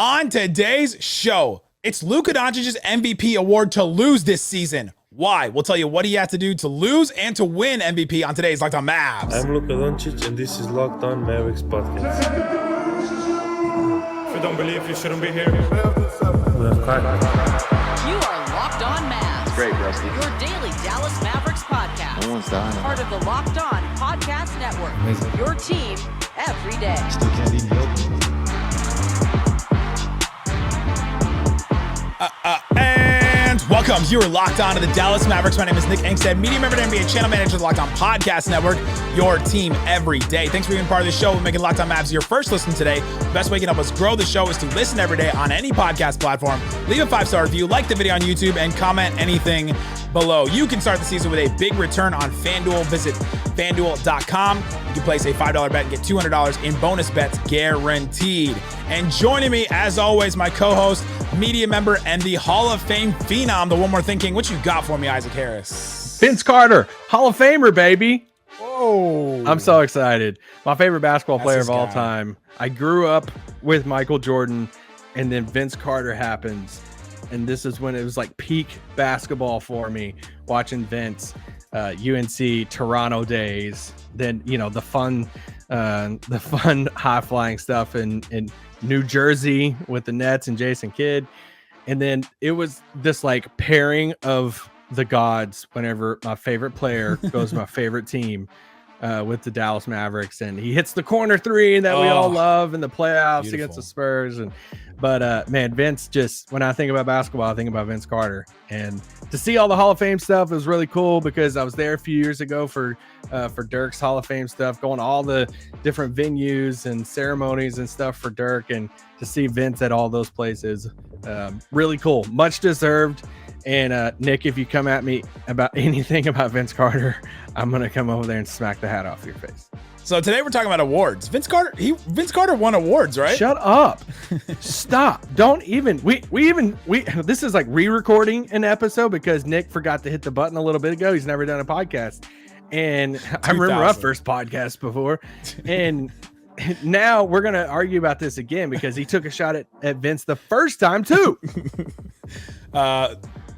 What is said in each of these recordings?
On today's show, it's Luka Doncic's MVP award to lose this season. Why? We'll tell you what he had to do to lose and to win MVP on today's Locked On Mavs. I'm Luka Doncic, and this is Locked On Mavericks podcast. If you don't believe, you shouldn't be here. We have cracked. You are Locked On Mavs. Great, Rusty. Your daily Dallas Mavericks podcast. No one's dying. Part of the Locked On Podcast Network. Amazing. Your team every day. Still can't eat milk. And welcome. You are locked on to the Dallas Mavericks. My name is Nick Angstadt, media member and NBA channel manager of the Locked On Podcast Network, your team every day. Thanks for being part of the show. We're making Locked On Mavs your first listen today. The best way you can help us grow the show is to listen every day on any podcast platform. Leave a 5-star review, like the video on YouTube, and comment anything below. You can start the season with a big return on FanDuel. Visit FanDuel.com. You can place a $5 bet and get $200 in bonus bets guaranteed. And joining me, as always, my co-host, media member, and the Hall of Fame phenom, the One More Thing King. What you got for me, Isaac Harris? Vince Carter, Hall of Famer, baby. Whoa. I'm so excited. My favorite basketball That's player his of all guy. time. I grew up with Michael Jordan, and then Vince Carter happens. And this is when it was like peak basketball for me, watching Vince, UNC, Toronto days. Then, you know, the fun high flying stuff in New Jersey with the Nets and Jason Kidd. And then it was this like pairing of the gods whenever my favorite player goes to my favorite team with the Dallas Mavericks, and he hits the corner three that we all love in the playoffs Beautiful. against the Spurs. But man, Vince, just when I think about basketball, I think about Vince Carter. And to see all the Hall of Fame stuff is really cool because I was there a few years ago for Dirk's Hall of Fame stuff, going to all the different venues and ceremonies and stuff for Dirk, and to see Vince at all those places, really cool, much deserved. And Nick, if you come at me about anything about Vince Carter, I'm gonna come over there and smack the hat off your face. So today we're talking about awards. Vince Carter won awards, right? Shut up. Stop. Don't even. We this is like re-recording an episode because Nick forgot to hit the button a little bit ago. He's never done a podcast. And I remember our first podcast before. And now we're going to argue about this again because he took a shot at Vince the first time too.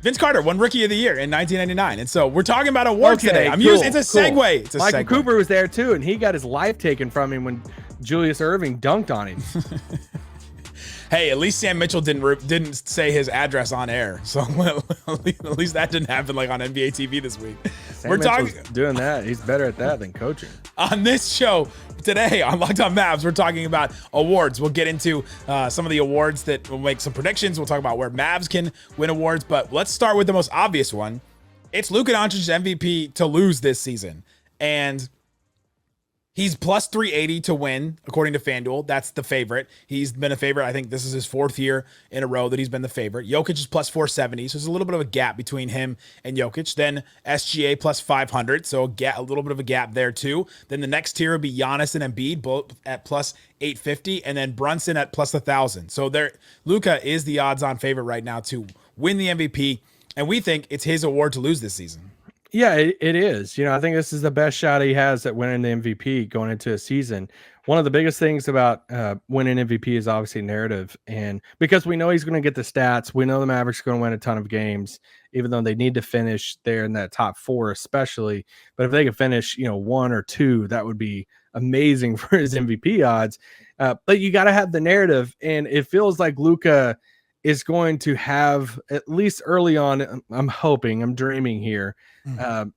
Vince Carter won Rookie of the Year in 1999, and so we're talking about awards today. It's a segue. It's a Michael segue. Cooper was there too, and he got his life taken from him when Julius Irving dunked on him. Hey, at least Sam Mitchell didn't say his address on air, so at least that didn't happen like on NBA TV this week. We're talking doing that. He's better at that than coaching. On this show today on Locked On Mavs, we're talking about awards. We'll get into some of the awards that we'll make some predictions. We'll talk about where Mavs can win awards, but let's start with the most obvious one. It's Luka Doncic's MVP to lose this season, and he's plus 380 to win, according to FanDuel. That's the favorite. He's been a favorite. I think this is his fourth year in a row that he's been the favorite. Jokic is plus 470, so there's a little bit of a gap between him and Jokic. Then SGA plus 500, so a little bit of a gap there too. Then the next tier would be Giannis and Embiid, both at plus 850, and then Brunson at plus 1,000. So Luka is the odds-on favorite right now to win the MVP, and we think it's his award to lose this season. Yeah, it is. You know, I think this is the best shot he has at winning the MVP going into a season. One of the biggest things about winning MVP is obviously narrative. And because we know he's going to get the stats, we know the Mavericks are going to win a ton of games, even though they need to finish there in that top four, especially. But if they could finish, one or two, that would be amazing for his MVP odds. But you got to have the narrative. And it feels like Luka is going to have, at least early on, I'm dreaming here.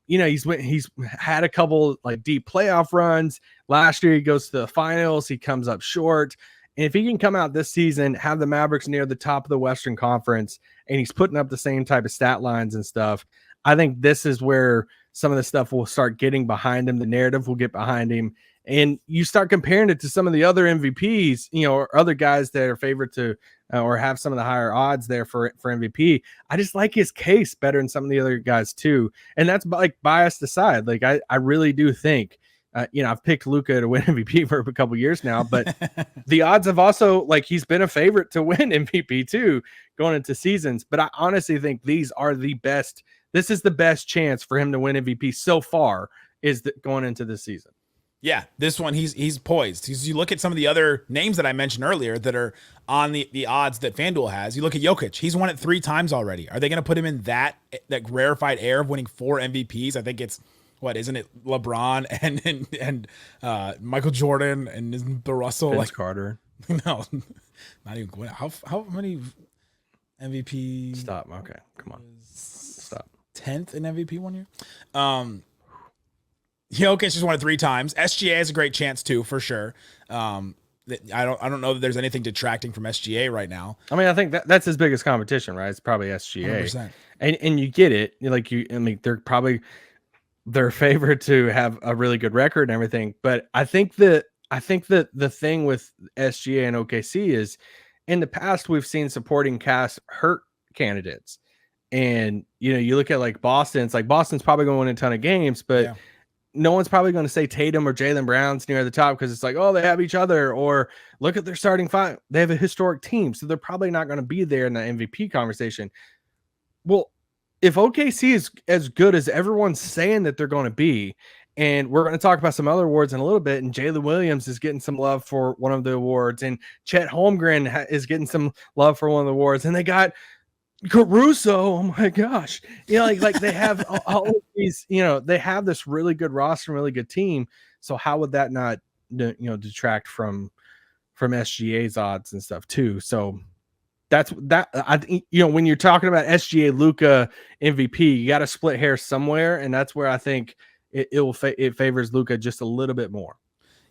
He's had a couple like deep playoff runs. Last year he goes to the finals, he comes up short. And if he can come out this season, have the Mavericks near the top of the Western Conference, and he's putting up the same type of stat lines and stuff, I think this is where some of the stuff will start getting behind him. The narrative will get behind him. And you start comparing it to some of the other MVPs, or other guys that are favored to or have some of the higher odds there for MVP. I just like his case better than some of the other guys too. And that's like biased aside. Like I really do think, I've picked Luka to win MVP for a couple years now, but the odds have also, like, he's been a favorite to win MVP too going into seasons. But I honestly think these are the best. This is the best chance for him to win MVP so far, is that going into this season. Yeah, this one he's poised. You look at some of the other names that I mentioned earlier that are on the odds that FanDuel has. You look at Jokic; he's won it 3 times already. Are they going to put him in that rarefied air of winning 4 MVPs? I think it's isn't it LeBron and Michael Jordan and isn't the Russell Vince Carter? No, not even. How many MVP? Stop. Okay, come on. Stop. 10th in MVP one year. Jokic just won it 3 times. SGA has a great chance too, for sure. I don't know that there's anything detracting from SGA right now. I mean, I think that's his biggest competition, right? It's probably SGA. 100%. And you get it. I mean, they're favored to have a really good record and everything. But I think that the thing with SGA and OKC is in the past we've seen supporting cast hurt candidates. And you look at like Boston, it's like Boston's probably going to win a ton of games, but no one's probably going to say Tatum or Jaylen Brown's near the top because it's like, oh, they have each other, or look at their starting 5. They have a historic team, so they're probably not going to be there in the MVP conversation. Well, if OKC is as good as everyone's saying that they're going to be, and we're going to talk about some other awards in a little bit, and Jalen Williams is getting some love for one of the awards, and Chet Holmgren is getting some love for one of the awards, and they got Caruso, oh my gosh, like they have all of these, they have this really good roster, really good team. So how would that not, detract from SGA's odds and stuff too? So that's that. I think when you're talking about SGA, Luka MVP, you got to split hairs somewhere, and that's where I think it favors Luka just a little bit more.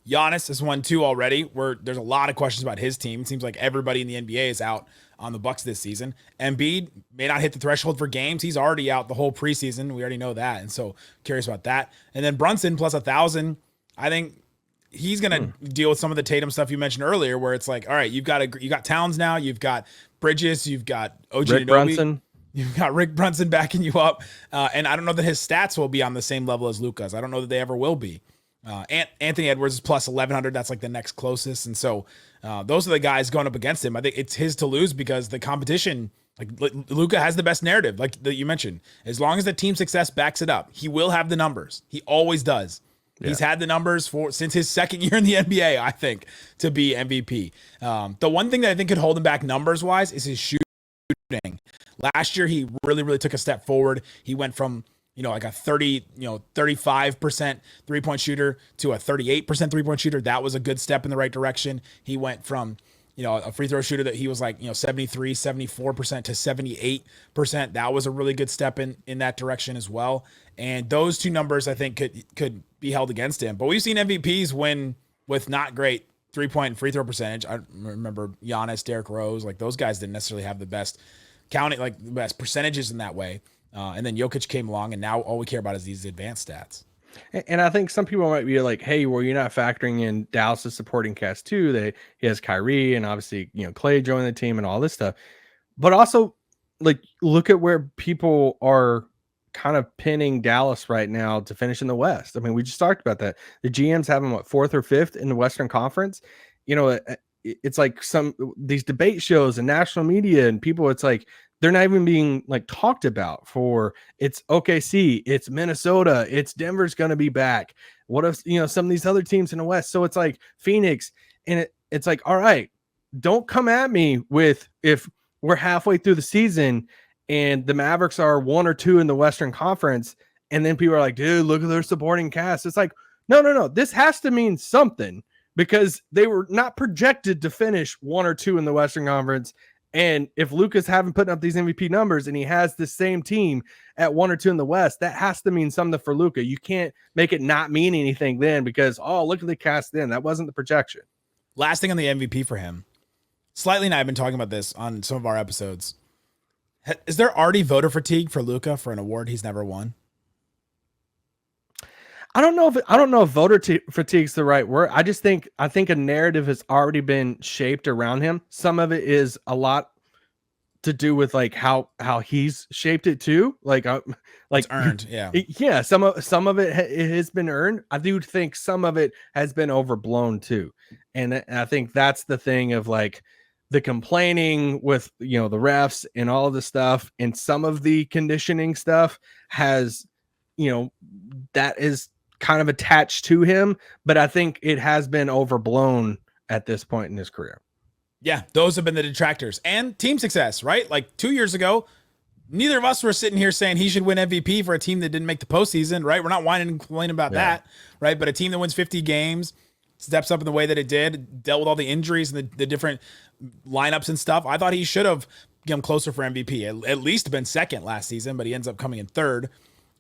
Giannis has won 2 already. Where there's a lot of questions about his team. It seems like everybody in the NBA is out on the Bucks this season. Embiid may not hit the threshold for games. He's already out the whole preseason. We already know that, and so curious about that. And then Brunson plus 1,000. I think he's gonna deal with some of the Tatum stuff you mentioned earlier, where it's like, all right, you got Towns now, you've got Bridges, you've got OG Rick Anunoby, Brunson. You've got Rick Brunson backing you up, and I don't know that his stats will be on the same level as Luka's. I don't know that they ever will be. Anthony Edwards is plus 1,100. That's like the next closest. And so those are the guys going up against him. I think it's his to lose because the competition, like Luka has the best narrative, like that you mentioned. As long as the team success backs it up, he will have the numbers. He always does. Yeah. He's had the numbers since his second year in the NBA, I think, to be MVP. The one thing that I think could hold him back numbers wise is his shooting. Last year, he really, really took a step forward. He went from like a 35% 3-point shooter to a 38% 3-point shooter. That was a good step in the right direction. He went from, a free throw shooter that he was like, 73, 74% to 78%. That was a really good step in that direction as well. And those 2 numbers I think could be held against him. But we've seen MVPs win with not great 3-point and free throw percentage. I remember Giannis, Derrick Rose, like those guys didn't necessarily have the best percentages in that way. And then Jokic came along, and now all we care about is these advanced stats. And I think some people might be like, hey, well, you're not factoring in Dallas' supporting cast too. He has Kyrie and obviously, Klay joining the team and all this stuff. But also, like, look at where people are kind of pinning Dallas right now to finish in the West. I mean, we just talked about that. The GMs have them, 4th or 5th in the Western Conference. It's like these debate shows and national media and people, it's like, they're not even being like talked about for it's OKC, it's Minnesota, it's Denver's going to be back. What if, some of these other teams in the West? So it's like Phoenix, and it's like, all right, don't come at me with if we're halfway through the season and the Mavericks are 1 or 2 in the Western Conference. And then people are like, dude, look at their supporting cast. It's like, no. This has to mean something because they were not projected to finish 1 or 2 in the Western Conference. And if Luka's haven't put up these MVP numbers and he has the same team at 1 or 2 in the West, that has to mean something for Luka. You can't make it not mean anything then because, look at the cast then. That wasn't the projection. Last thing on the MVP for him. Slightly and I have been talking about this on some of our episodes. Is there already voter fatigue for Luka for an award he's never won? I don't know if voter fatigue is the right word. I think a narrative has already been shaped around him. Some of it is a lot to do with like how he's shaped it too. Like it's earned. Yeah. Yeah. Some of it has been earned. I do think some of it has been overblown too. And I think that's the thing of like the complaining with, the refs and all of the stuff, and some of the conditioning stuff has, that is kind of attached to him, but I think it has been overblown at this point in his career. Yeah, those have been the detractors. And team success, right? Like 2 years ago, neither of us were sitting here saying he should win MVP for a team that didn't make the postseason, right? We're not whining and complaining about that, right? But a team that wins 50 games, steps up in the way that it did, dealt with all the injuries and the different lineups and stuff. I thought he should have come closer for MVP, at least been second last season, but he ends up coming in third.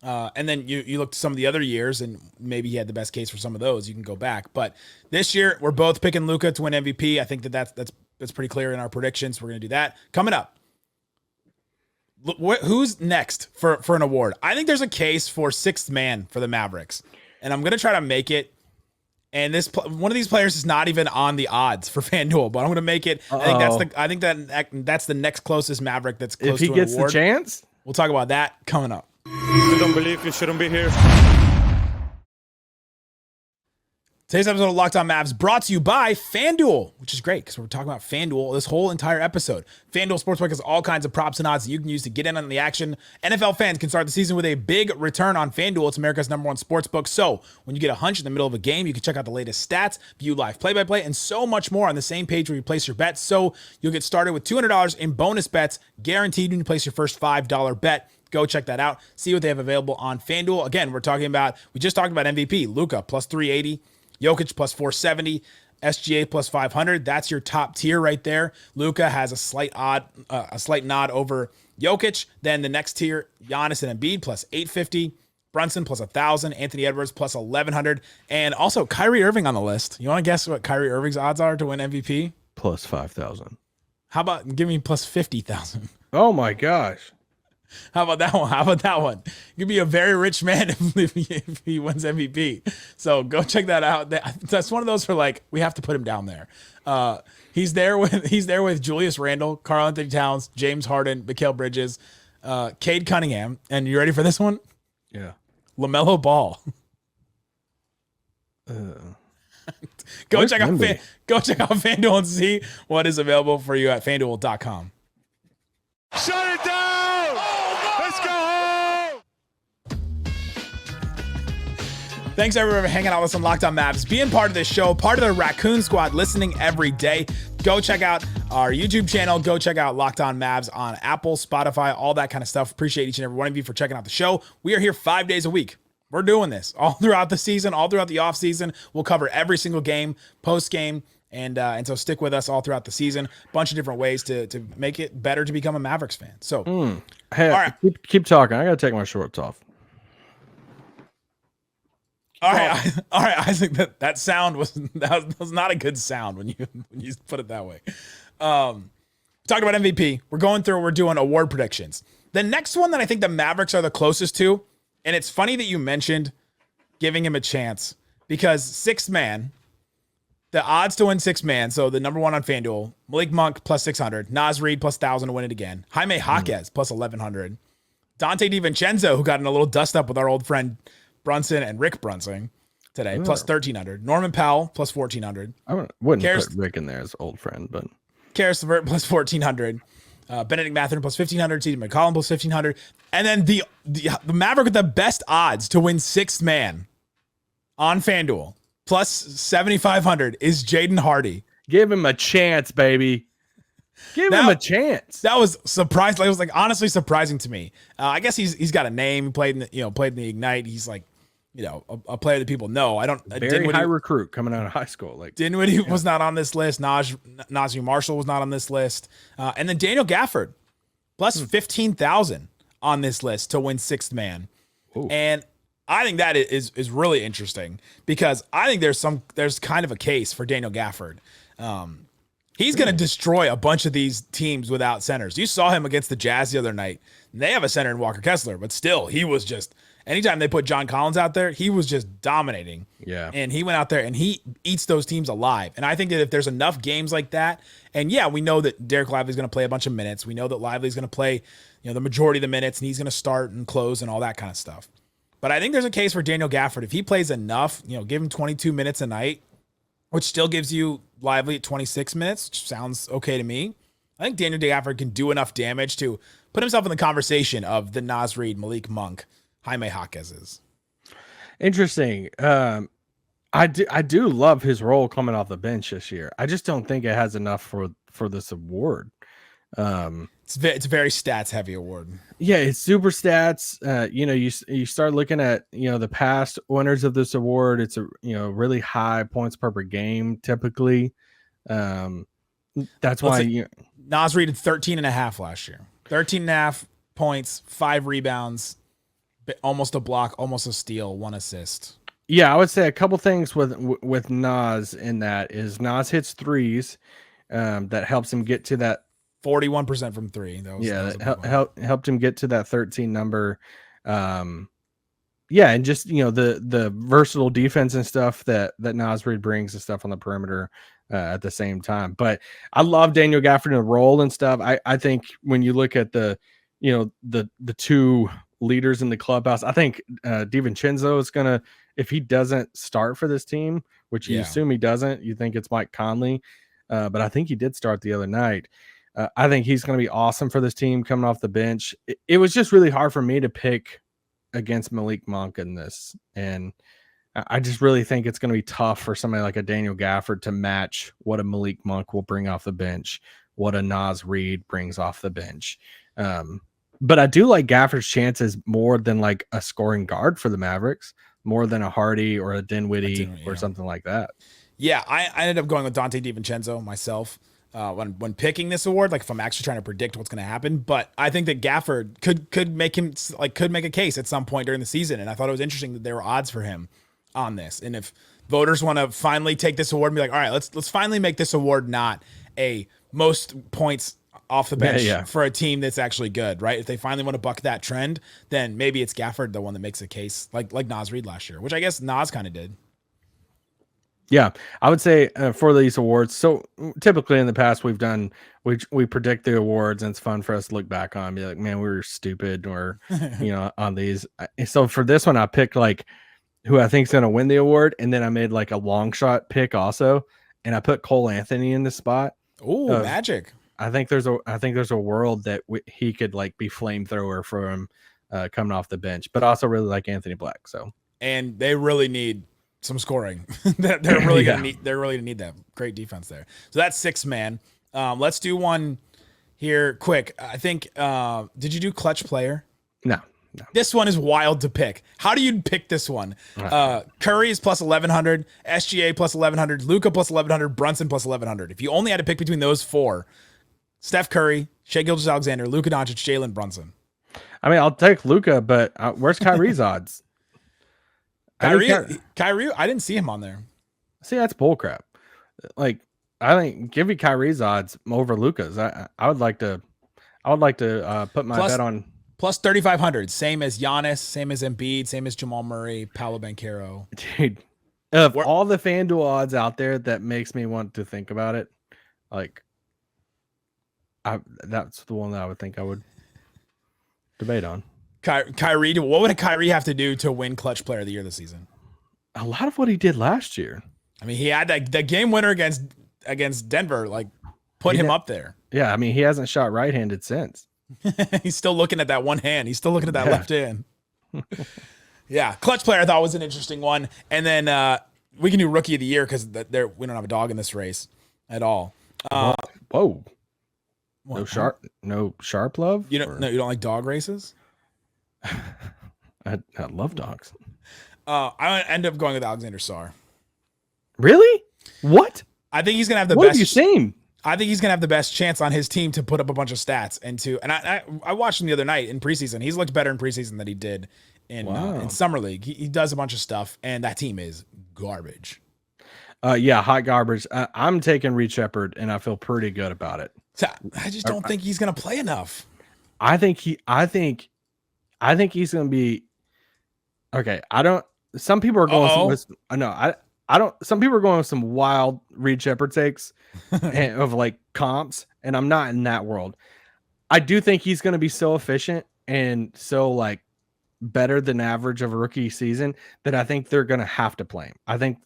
And then you look to some of the other years, and maybe he had the best case for some of those. You can go back, but this year we're both picking Luka to win MVP. I think that's pretty clear in our predictions. We're going to do that coming up. Who's next for an award? I think there's a case for sixth man for the Mavericks, and I'm going to try to make it. And one of these players is not even on the odds for FanDuel, but I'm going to make it. I think that's the next closest Maverick that's close to an award. If he gets the chance, we'll talk about that coming up. You don't believe you shouldn't be here? Today's episode of Locked On Mavs brought to you by FanDuel, which is great because we're talking about FanDuel this whole entire episode. FanDuel Sportsbook has all kinds of props and odds that you can use to get in on the action. NFL fans can start the season with a big return on FanDuel. It's America's #1 sportsbook. So when you get a hunch in the middle of a game, you can check out the latest stats, view live play-by-play, and so much more on the same page where you place your bets. So you'll get started with $200 in bonus bets guaranteed when you place your first $5 bet. Go check that out. See what they have available on FanDuel. Again, we just talked about MVP, Luka plus 380. Jokic plus 470, SGA plus 500. That's your top tier right there. Luka has a slight nod over Jokic. Then the next tier, Giannis and Embiid plus 850, Brunson plus 1,000, Anthony Edwards plus 1,100, and also Kyrie Irving on the list. You want to guess what Kyrie Irving's odds are to win MVP? plus 5,000. How about give me plus 50,000? Oh my gosh. How about that one? You'd be a very rich man if he wins MVP. So go check that out. That's one of those for like, we have to put him down there. He's there with Julius Randle, Karl Anthony Towns, James Harden, Mikal Bridges, Cade Cunningham. And you ready for this one? Yeah. LaMelo Ball. Go check out FanDuel and see what is available for you at FanDuel.com. Shut it down! Let's go home! Thanks everyone for hanging out with us on Locked On Mavs, being part of this show, part of the Raccoon Squad, listening every day. Go check out our YouTube channel. Go check out Locked On Mavs on Apple, Spotify, all that kind of stuff. Appreciate each and every one of you for checking out the show. We are here 5 days a week. We're doing this all throughout the season, all throughout the off season. We'll cover every single game, post game. And so stick with us all throughout the season. Bunch of different ways to make it better to become a Mavericks fan. So, hey, all right. keep talking. I got to take my shorts off. All right. I think that sound was not a good sound when you put it that way. Talking about MVP. We're doing award predictions. The next one that I think the Mavericks are the closest to, and it's funny that you mentioned giving him a chance because sixth man. The odds to win sixth man, so the number one on FanDuel, Malik Monk plus 600, Naz Reid plus 1,000 to win it again, Jaime Jaquez plus 1,100, Dante DiVincenzo, who got in a little dust up with our old friend Brunson and Rick Brunson today, plus 1,300, Norman Powell plus 1,400. I wouldn't put Rick in there as old friend, but Karis LeVert plus 1,400, Benedict Mathurin plus 1,500, TJ McCollum plus 1,500, and then the Maverick with the best odds to win sixth man on FanDuel. Plus 7,500 is Jaden Hardy. Give him a chance, baby. Give him a chance. That was surprising. It was like honestly surprising to me. I guess he's got a name. He played in the Ignite. He's like, a player that people know. Very high recruit coming out of high school. Like Dinwiddie was not on this list. Najee Marshall was not on this list. And then Daniel Gafford plus 15,000 on this list to win sixth man. Ooh. And I think that is really interesting because I think there's kind of a case for Daniel Gafford. He's going to destroy a bunch of these teams without centers. You saw him against the Jazz the other night. They have a center in Walker Kessler, but still, he was just anytime they put John Collins out there, he was just dominating. Yeah, and he went out there and he eats those teams alive. And I think that if there's enough games like that, and yeah, we know that Dereck Lively's going to play a bunch of minutes. We know that Lively's going to play, the majority of the minutes, and he's going to start and close and all that kind of stuff. But I think there's a case for Daniel Gafford. If he plays enough, give him 22 minutes a night, which still gives you Lively at 26 minutes, which sounds okay to me. I think Daniel Gafford can do enough damage to put himself in the conversation of the Naz Reid, Malik Monk, Jaime Jaquez's. Interesting. I do love his role coming off the bench this year. I just don't think it has enough for this award. It's a very stats heavy award. Yeah, it's super stats. You start looking at the past winners of this award. It's a really high points per game typically. That's why Naz Reid 13.5 last year. 13.5 points, 5 rebounds, almost a block, almost a steal, 1 assist. Yeah, I would say a couple things with Naz in that is Naz hits threes, that helps him get to that 41% from 3. Helped him get to that 13 number. Yeah, and just the versatile defense and stuff that Naz Reid brings and stuff on the perimeter at the same time. But I love Daniel Gafford in the role and stuff. I think when you look at the two leaders in the clubhouse, I think DiVincenzo is gonna, if he doesn't start for this team, which you assume he doesn't, you think it's Mike Conley, but I think he did start the other night. I think he's going to be awesome for this team coming off the bench. It was just really hard for me to pick against Malik Monk in this. And I just really think it's going to be tough for somebody like a Daniel Gafford to match what a Malik Monk will bring off the bench, what a Naz Reid brings off the bench. But I do like Gafford's chances more than like a scoring guard for the Mavericks, more than a Hardy or a Dinwiddie or something like that. Yeah, I ended up going with Dante DiVincenzo myself. When picking this award, like if I'm actually trying to predict what's going to happen, but I think that Gafford could make a case at some point during the season, and I thought it was interesting that there were odds for him on this. And if voters want to finally take this award and be like, all right, let's finally make this award not a most points off the bench for a team that's actually good, right? If they finally want to buck that trend, then maybe it's Gafford the one that makes a case, like Naz Reid last year, which I guess Naz kind of did. Yeah, I would say for these awards, so typically in the past we predict the awards, and it's fun for us to look back on and be like, man, we were stupid, or on these. So for this one, I picked like who I think is going to win the award, and then I made like a long shot pick also, and I put Cole Anthony in the spot. Oh, Magic! I think there's a world that he could like be flamethrower for him coming off the bench, but also really like Anthony Black. So, and they really need some scoring. they're really gonna need that great defense there. So that's 6 man. Let's do one here quick. I think did you do clutch player? No. This one is wild to pick. How do you pick this one? Curry is plus 1100, SGA plus 1100, Luka plus 1100, Brunson plus 1100. If you only had to pick between those 4, Steph Curry, Shai Gilgeous-Alexander, Luka Doncic, Jalen Brunson. I mean, I'll take Luka, but where's Kyrie's odds? Kyrie, I didn't see him on there. See, that's bullcrap. Like, I think give me Kyrie's odds over Luka's. I would like to put my bet on plus 3,500. Same as Giannis, same as Embiid, same as Jamal Murray, Paolo Banchero. Dude, of all the FanDuel odds out there, that makes me want to think about it. Like, that's the one that I would think I would debate on. Kyrie, what would Kyrie have to do to win clutch player of the year this season? A lot of what he did last year. I mean, he had that game winner against Denver, like put him up there. Yeah, I mean, he hasn't shot right-handed since. He's still looking at that one hand. He's still looking at that left hand. Yeah, clutch player I thought was an interesting one. And then we can do rookie of the year because we don't have a dog in this race at all. Whoa. What, no sharp love? You don't like dog races? I love dogs. I end up going with Alexander Sarr. Really? What? I think he's gonna have the what best. Have you seen? I think he's gonna have the best chance on his team to put up a bunch of stats and I watched him the other night in preseason. He's looked better in preseason than he did in summer league. He does a bunch of stuff, and that team is garbage. Yeah, hot garbage. I'm taking Reed Shepherd, and I feel pretty good about it. So I just don't think he's gonna play enough. I think he's going to be okay. Some people are going with, some people are going with some wild Reed Shepherd takes of like comps, and I'm not in that world. I do think he's going to be so efficient and so like better than average of a rookie season that I think they're going to have to play him. I think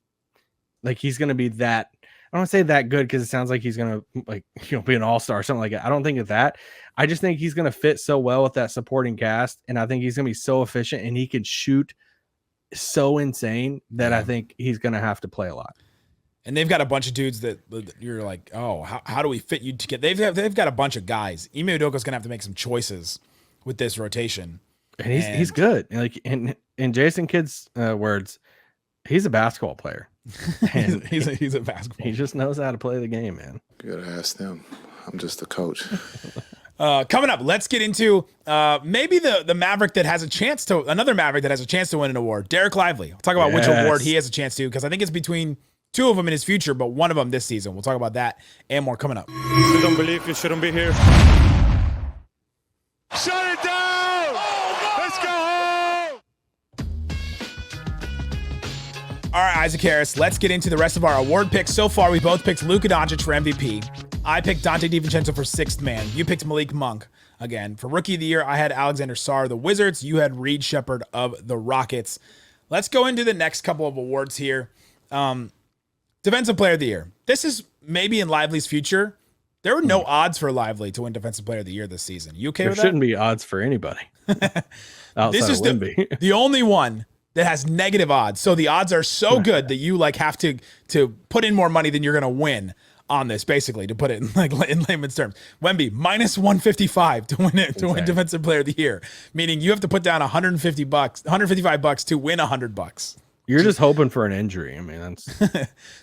like he's going to be that. I don't want to say that good because it sounds like he's going to be an all-star or something like that. I don't think of that. I just think he's going to fit so well with that supporting cast, and I think he's going to be so efficient, and he can shoot so insane that I think he's going to have to play a lot. And they've got a bunch of dudes that you're like, oh, how do we fit you to get? They've got a bunch of guys. Ime Udoka's gonna have to make some choices with this rotation. And he's good. Like in Jason Kidd's words, he's a basketball player. And he's a basketball. He just knows how to play the game, man. You gotta ask them. I'm just a coach. Coming up, let's get into maybe the Maverick that has a chance to another Maverick that has a chance to win an award. Dereck Lively. We'll talk about which award he has a chance to, because I think it's between two of them in his future, but one of them this season. We'll talk about that and more coming up. If you don't believe, you shouldn't be here. Shut it down! Let's go home! All right, Isaac Harris, let's get into the rest of our award picks. So far, we both picked Luka Doncic for MVP. I picked Dante DiVincenzo for sixth man. You picked Malik Monk. Again, for Rookie of the Year, I had Alexander Sarr of the Wizards. You had Reed Shepherd of the Rockets. Let's go into the next couple of awards here. Defensive Player of the Year. This is maybe in Lively's future. There were no odds for Lively to win Defensive Player of the Year this season. You okay with that? There shouldn't be odds for anybody. This is the only one that has negative odds. So the odds are so good that you like have to put in more money than you're going to win on this, basically, to put it in layman's terms. Wemby, minus 155 to win Defensive Player of the Year, meaning you have to put down $155 to win $100. You're just hoping for an injury. I mean, that's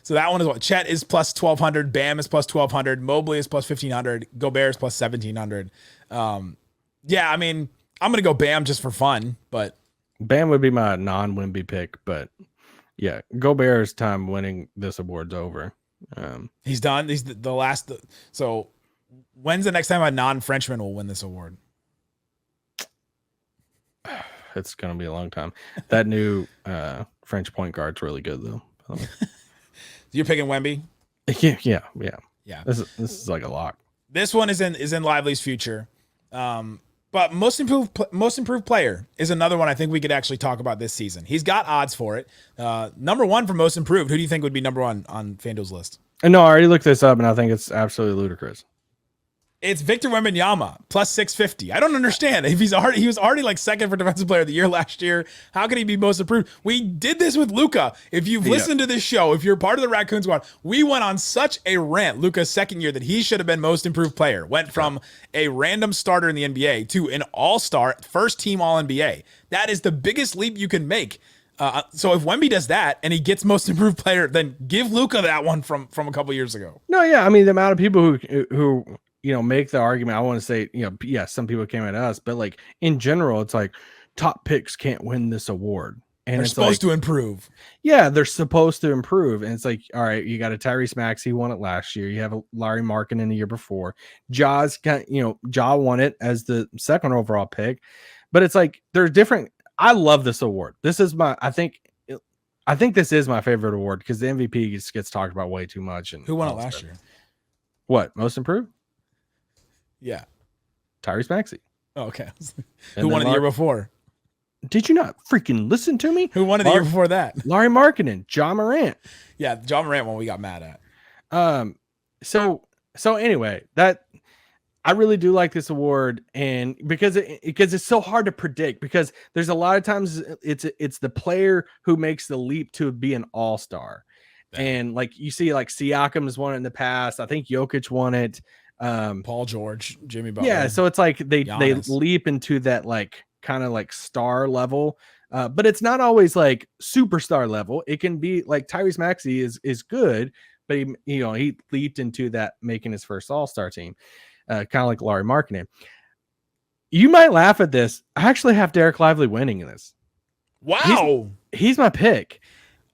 so that one is what Chet is plus 1,200, Bam is plus 1,200, Mobley is plus 1,500, Gobert is plus 1,700. Yeah, I mean, I'm gonna go Bam just for fun, but Bam would be my non-Wemby pick. But yeah, Gobert's time winning this award's over. He's done. He's the last. So when's the next time a non-Frenchman will win this award? It's gonna be a long time. That new French point guard's really good though. You're picking Wemby? Yeah. This is like a lock. This one is in Lively's future. But most improved player is another one I think we could actually talk about this season. He's got odds for it. Number one for most improved. Who do you think would be number one on FanDuel's list? No, I already looked this up and I think it's absolutely ludicrous. It's Victor Wembanyama plus 650. I don't understand. If he was already like second for Defensive Player of the Year last year, how can he be most improved? We did this with Luka. If you've listened to this show, if you're part of the Raccoon Squad, we went on such a rant Luka's second year that he should have been most improved player. Went from a random starter in the NBA to an all-star, first team All-NBA. That is the biggest leap you can make. So if Wemby does that and he gets most improved player, then give Luka that one from a couple years ago. No, yeah, I mean the amount of people who make the argument. I want to say, some people came at us, but like in general, it's like top picks can't win this award. And they're supposed to improve. Yeah, they're supposed to improve. And it's like, all right, you got a Tyrese Maxey won it last year. You have a Larry Markkinen the year before. Ja won it as the second overall pick. But it's like they're different. I love this award. This is I think this is my favorite award because the MVP just gets talked about way too much. And who won it last year? What? Most improved? Yeah. Tyrese Maxey. Oh, okay. Who won it the year before? Did you not freaking listen to me? Who won it the year before that? Larry Markkinen, Ja Morant. Yeah, Ja Morant one we got mad at. So anyway, that I really do like this award, and because it's so hard to predict, because there's a lot of times it's the player who makes the leap to be an all-star. Yeah. And like you see, like Siakam has won it in the past. I think Jokic won it. Paul George, Jimmy Butler. Yeah, so it's like they leap into that like kind of like star level, but it's not always like superstar level. It can be like Tyrese Maxey is good, but he leaped into that making his first all-star team, kind of like Larry Markkinen. You might laugh at this. I actually have Dereck Lively winning in this. Wow, he's my pick,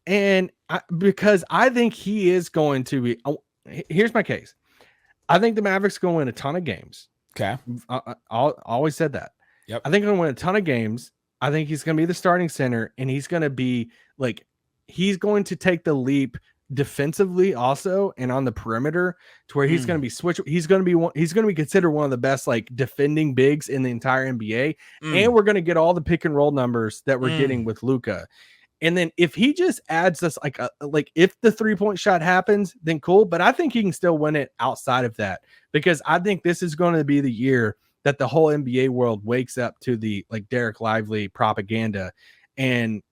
and because I think he is going to be. Here's my case. I think the Mavericks going to win a ton of games. Okay. I always said that. Yep. I think they're going to win a ton of games. I think he's going to be the starting center, and he's going to be like, he's going to take the leap defensively also, and on the perimeter to where he's going to be switch. He's going to be considered one of the best like defending bigs in the entire NBA. And we're going to get all the pick and roll numbers that we're getting with Luka. And then if he just adds this, like if the 3-point shot happens, then cool. But I think he can still win it outside of that, because I think this is going to be the year that the whole NBA world wakes up to the like Dereck Lively propaganda. And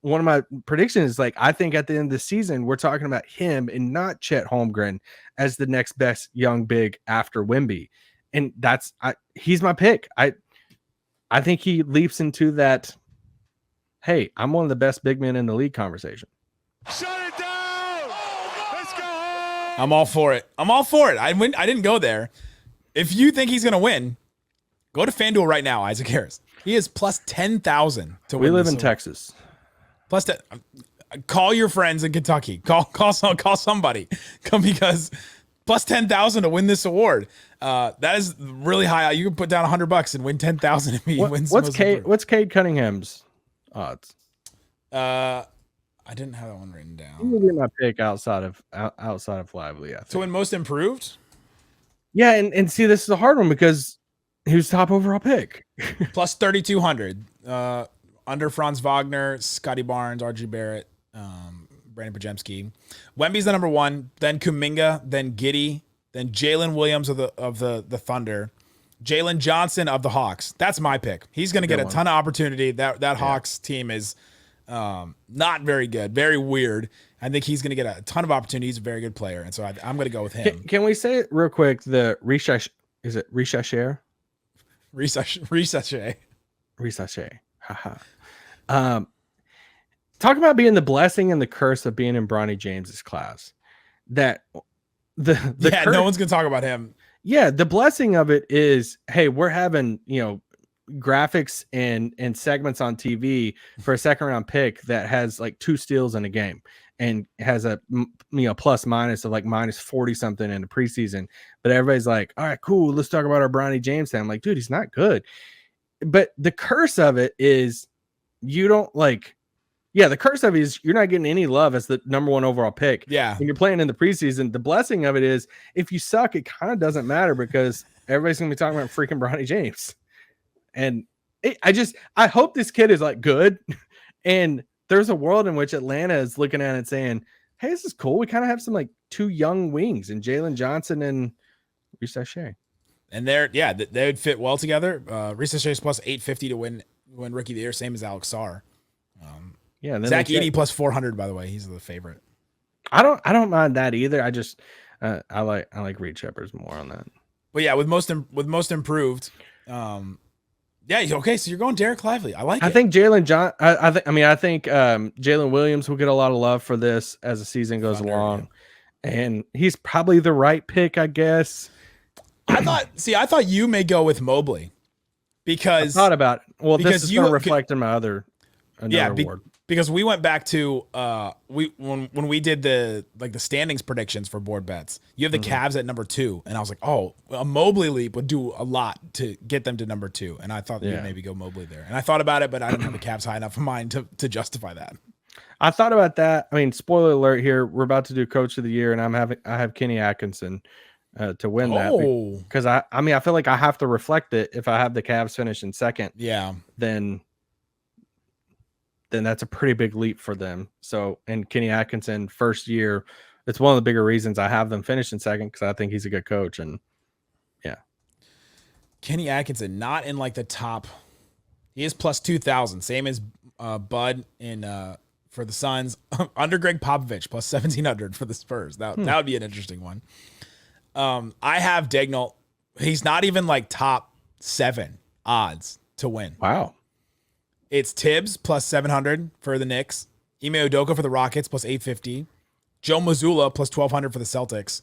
one of my predictions is like, I think at the end of the season, we're talking about him and not Chet Holmgren as the next best young big after Wemby. And he's my pick. I think he leaps into that. Hey, I'm one of the best big men in the league conversation. Shut it down. Let's go home. I'm all for it. I didn't go there. If you think he's going to win, go to FanDuel right now, Isaac Harris. He is plus 10,000 to win. We live in Texas. Plus 10. Call your friends in Kentucky. Call somebody. Because plus 10,000 to win this award. That is really high. You can put down $100 and win 10,000 if he wins. What's Cade Cunningham's odds? I didn't have that one written down. He would be my pick outside of Lively. I think. To win most improved? Yeah, and see, this is a hard one because he was top overall pick. Plus 3,200. Under Franz Wagner, Scotty Barnes, RG Barrett, Brandon Pajemski. Wemby's the number one, then Kuminga, then Giddey, then Jalen Williams of the Thunder, Jalen Johnson of the Hawks. That's my pick. He's going to get a ton of opportunity. That Hawks team is not very good, very weird. I think he's going to get a ton of opportunity. He's a very good player, and so I'm going to go with him. Can we say it real quick? The is it Rishacher? Rishacher. Haha. Talk about being the blessing and the curse of being in Bronny James's class. That no one's going to talk about him. Yeah, the blessing of it is, hey, we're having, graphics and segments on TV for a second round pick that has like 2 steals in a game and has a plus minus of like minus 40 something in the preseason. But everybody's like, all right, cool, let's talk about our Bronny James thing. I'm like, dude, he's not good. But the curse of it is the curse of it is you're not getting any love as the number 1 overall pick. Yeah. When you're playing in the preseason, the blessing of it is if you suck, it kind of doesn't matter because everybody's going to be talking about freaking Bronny James. And I hope this kid is like good. And there's a world in which Atlanta is looking at it and saying, hey, this is cool. We kind of have some like 2 young wings in Jalen Johnson and Rishacher. And they would fit well together. Rishacher is plus 850 to win Rookie of the Year, same as Alex Sarr. Zach Edey plus 400, by the way. He's the favorite. I don't mind that either. I just I like Reed Shepard's more on that. But yeah, with most improved, okay. So you're going Dereck Lively. I think Jalen I think Jalen Williams will get a lot of love for this as the season goes along, and he's probably the right pick, I guess. I thought you may go with Mobley because I thought about it. Well, this is going to reflect in my other award. Because we went back to when we did the standings predictions for board bets. You have the Cavs at number 2, and I was like, oh, a Mobley leap would do a lot to get them to number 2, and I thought you'd maybe go Mobley there. And I thought about it, but I didn't have the Cavs high enough in mind to justify that. I thought about that. I mean, spoiler alert here: we're about to do Coach of the Year, and I have Kenny Atkinson to win that because I feel like I have to reflect it. If I have the Cavs finish in second, then that's a pretty big leap for them. So, and Kenny Atkinson, first year, it's one of the bigger reasons I have them finish in second because I think he's a good coach. And Kenny Atkinson, not in like the top. He is plus 2,000, same as Bud for the Suns. Under Greg Popovich, plus 1,700 for the Spurs. That would be an interesting one. I have Daigneault. He's not even like top 7 odds to win. Wow. It's Tibbs plus 700 for the Knicks. Ime Udoka for the Rockets plus 850. Joe Mazzulla plus 1,200 for the Celtics.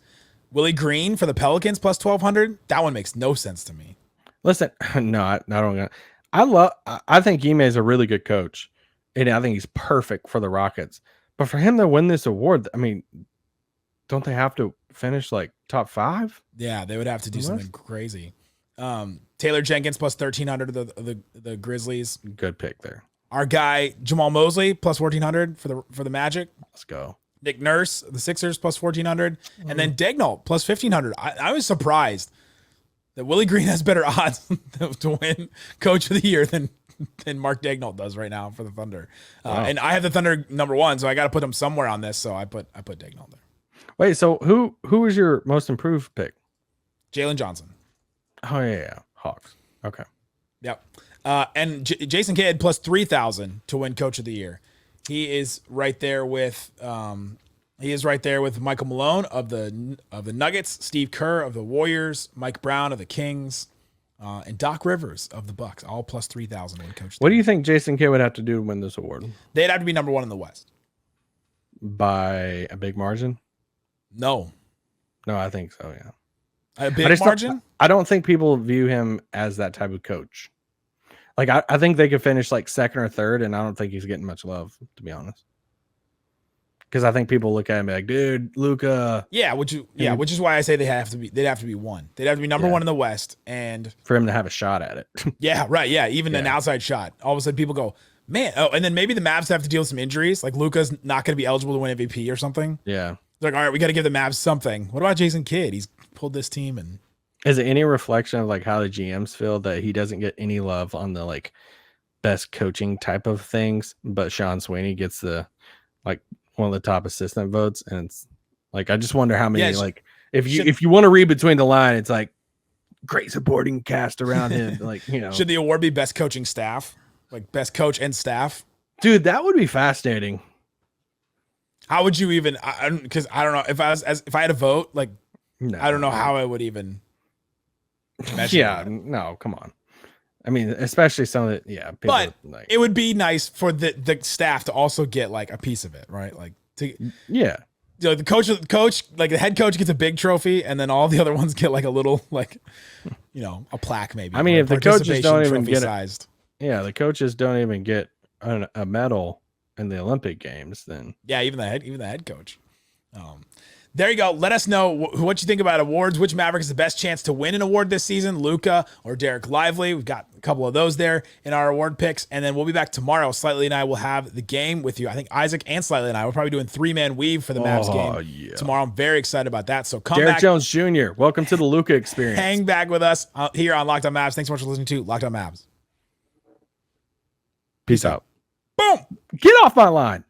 Willie Green for the Pelicans plus 1,200. That one makes no sense to me. Listen, no, I don't. I think Ime is a really good coach, and I think he's perfect for the Rockets. But for him to win this award, I mean, don't they have to finish like top 5? Yeah, they would have to do something crazy. Taylor Jenkins plus 1,300 the Grizzlies. Good pick there. Our guy Jamal Mosley plus 1,400 for the Magic. Let's go. Nick Nurse, the Sixers plus 1,400, and then Daigneault plus 1,500. I was surprised that Willie Green has better odds to win Coach of the Year than Mark Daigneault does right now for the Thunder. Wow. And I have the Thunder number 1, so I got to put him somewhere on this. So I put Daigneault there. Wait, so who was your most improved pick? Jalen Johnson. Oh yeah, Hawks. Okay. Yep. And Jason Kidd plus 3,000 to win Coach of the Year. He is right there with Michael Malone of the Nuggets, Steve Kerr of the Warriors, Mike Brown of the Kings, and Doc Rivers of the Bucks, all plus 3,000 to win Coach. What do you think Jason Kidd would have to do to win this award? They'd have to be number one in the West By a big margin? No, I think so. Yeah, a big margin. I don't think people view him as that type of coach. Like I think they could finish like second or third, and I don't think he's getting much love, to be honest. Because I think people look at him and be like, dude, Luka. Which is why I say they'd have to be one. They'd have to be number one in the West, and for him to have a shot at it. Yeah, right. Yeah, even an outside shot. All of a sudden, people go, man. Oh, and then maybe the Mavs have to deal with some injuries. Like Luka's not going to be eligible to win MVP or something. Yeah, they're like, all right, we got to give the Mavs something. What about Jason Kidd? He's pulled this team, and is it any reflection of like how the GMs feel that he doesn't get any love on the like best coaching type of things, but Sean Sweeney gets the like one of the top assistant votes? And it's like, I just wonder how many like if you want to read between the line, it's like great supporting cast around him. Like, you know, should the award be best coaching staff, like best coach and staff? Dude, that would be fascinating. How would you even? Because I don't know if if I had a vote, like I don't know how I would even. Yeah, no, come on. I mean, especially some of the but like, it would be nice for the staff to also get like a piece of it, right? Like the coach, like the head coach gets a big trophy, and then all the other ones get like a little like, you know, a plaque maybe. I mean, if the coaches don't even get sized. The coaches don't even get a medal in the Olympic Games, then even the head coach. There you go. Let us know what you think about awards. Which Maverick is the best chance to win an award this season, Luka or Dereck Lively? We've got a couple of those there in our award picks. And then we'll be back tomorrow. Slightly and I will have the game with you. I think Isaac and Slightly and I will probably doing 3-man weave for the Mavs game tomorrow. I'm very excited about that. So come back. Derrick Jones Jr., welcome to the Luka experience. Hang back with us here on Locked On Mavs. Thanks so much for listening to Locked On Mavs. Peace out. Boom. Get off my line.